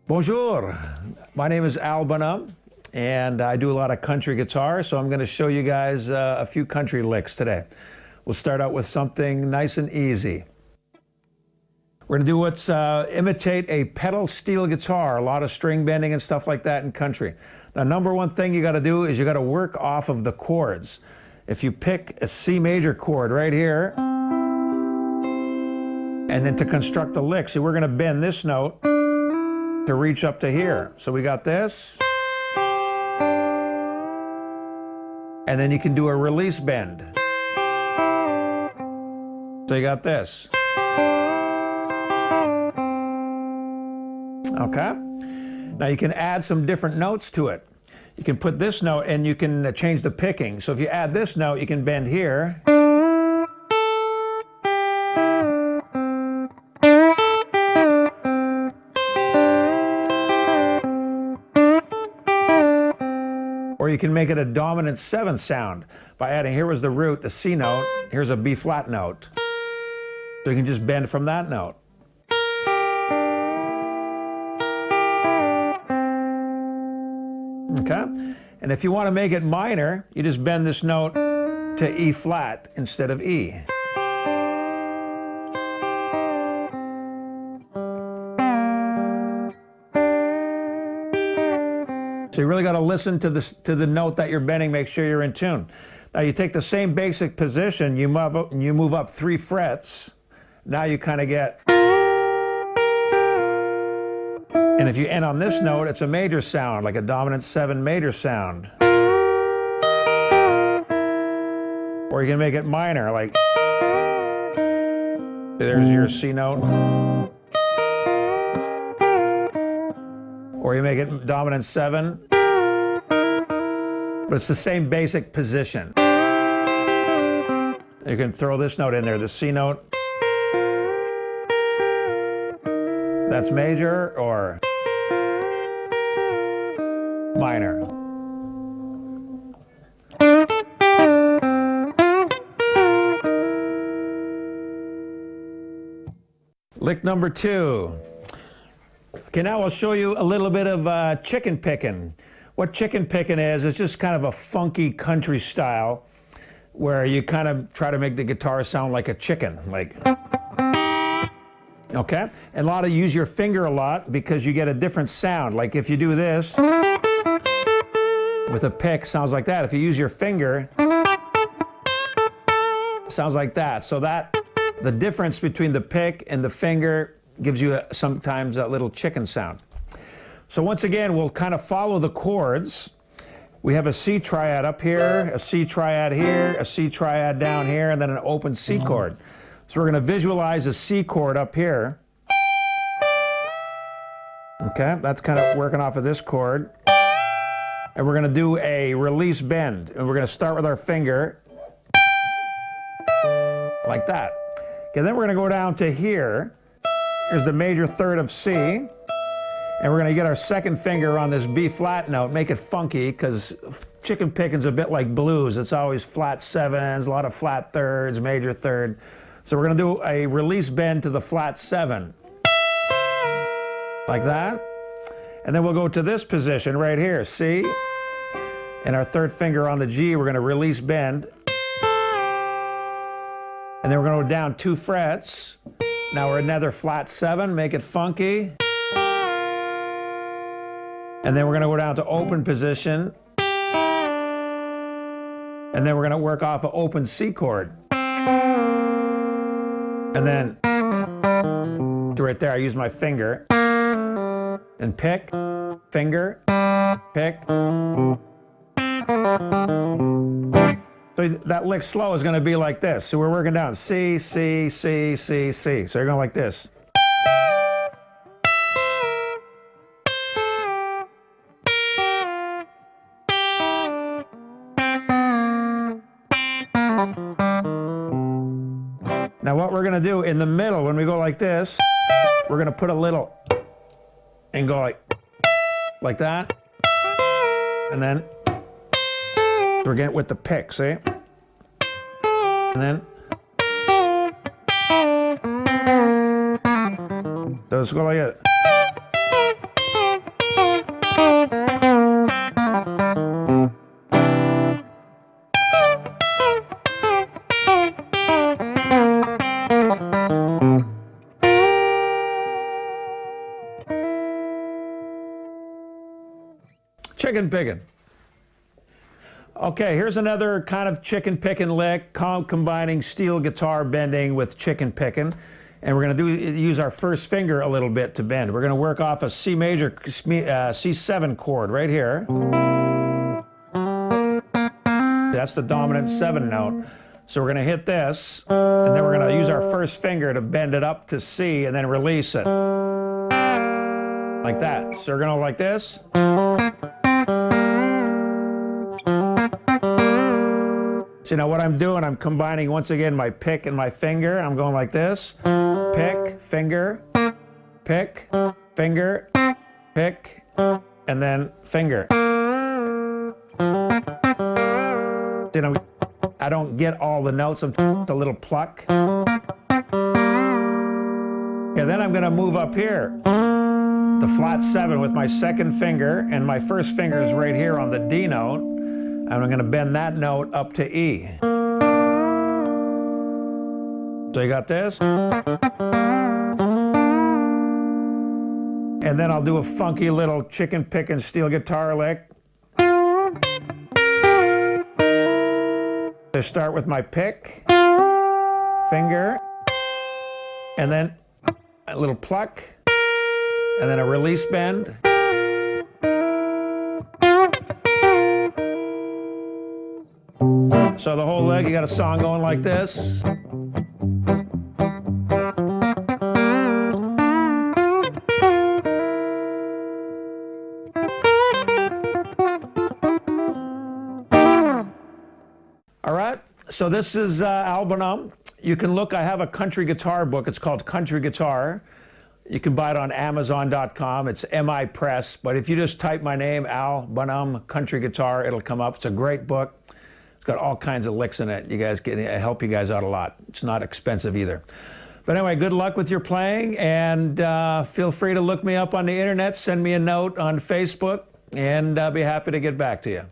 Bonjour, my name is Bonhomme, and I do a lot of country guitar, so I'm going to show you guys a few country licks today. We'll start out with something nice and easy. We're going to do what's imitate a pedal steel guitar, a lot of string bending and stuff like that in country. Now, number one thing you got to do is you got to work off of the chords. If you pick a C major chord right here, and then to construct the lick, see, we're going to bend this note to reach up to here. So we got this, and then you can do a release bend. So you got this. Okay? Now you can add some different notes to it. You can put this note and you can change the picking. So if you add this note, you can bend here. Or you can make it a dominant 7 sound by adding, here was the root, the C note, here's a B flat note. So you can just bend from that note. Okay? And if you want to make it minor, you just bend this note to E flat instead of E. So you really got to listen to the note that you're bending, make sure you're in tune. Now you take the same basic position, you move up 3 frets. Now you kind of get, and if you end on this note, it's a major sound, like a dominant 7 major sound. Or you can make it minor, like, there's your C note. Or you make it dominant 7, but it's the same basic position. You can throw this note in there, the C note. That's major or minor. Lick number 2. Okay, now I'll show you a little bit of chicken picking. What chicken picking is, it's just kind of a funky country style where you kind of try to make the guitar sound like a chicken, like. Okay? And a lot of use your finger a lot because you get a different sound. Like if you do this with a pick, sounds like that. If you use your finger, sounds like that. So that, the difference between the pick and the finger gives you sometimes a little chicken sound. So once again, we'll kind of follow the chords. We have a C triad up here, a C triad here, a C triad down here, and then an open C chord. So we're going to visualize a C chord up here. Okay, that's kind of working off of this chord. And we're going to do a release bend. And we're going to start with our finger, like that. Okay, then we're going to go down to here. Here's the major third of C. And we're going to get our second finger on this B flat note, make it funky, because chicken picking's a bit like blues. It's always flat 7s, a lot of flat thirds, major third. So we're going to do a release bend to the flat 7, like that. And then we'll go to this position right here, C. And our third finger on the G, we're going to release bend. And then we're going to go down 2 frets. Now we're another flat 7, make it funky. And then we're going to go down to open position. And then we're going to work off an open C chord. And then, right there, I use my finger. And pick, finger, pick. So that lick slow is going to be like this. So we're working down C, C, C, C, C. So you're going like this. Now what we're going to do in the middle, when we go like this, we're going to put a little and go like that. And then we're getting with the pick, see? And then so let's go like it. chicken picking. Okay, here's another kind of chicken picking lick, combining steel guitar bending with chicken picking. And we're going to use our first finger a little bit to bend. We're going to work off a C major, C7 chord right here. That's the dominant 7 note. So we're going to hit this, and then we're going to use our first finger to bend it up to C and then release it. Like that. So we're going to like this. See, now what I'm doing, I'm combining once again my pick and my finger. I'm going like this. Pick, finger, pick, finger, pick, and then finger. You know, I don't get all the notes. I'm a little pluck. Okay, then I'm going to move up here. The flat 7 with my second finger, and my first finger is right here on the D note. And I'm going to bend that note up to E. So you got this. And then I'll do a funky little chicken picking steel guitar lick. I start with my pick, finger, and then a little pluck, and then a release bend. So the whole leg, you got a song going like this. All right, so this is Bonhomme. You can look, I have a country guitar book. It's called Country Guitar. You can buy it on Amazon.com. It's MI Press. But if you just type my name, Bonhomme Country Guitar, it'll come up. It's a great book. It's got all kinds of licks in it. You guys can help you guys out a lot. It's not expensive either. But anyway, good luck with your playing, and feel free to look me up on the internet, send me a note on Facebook, and I'll be happy to get back to you.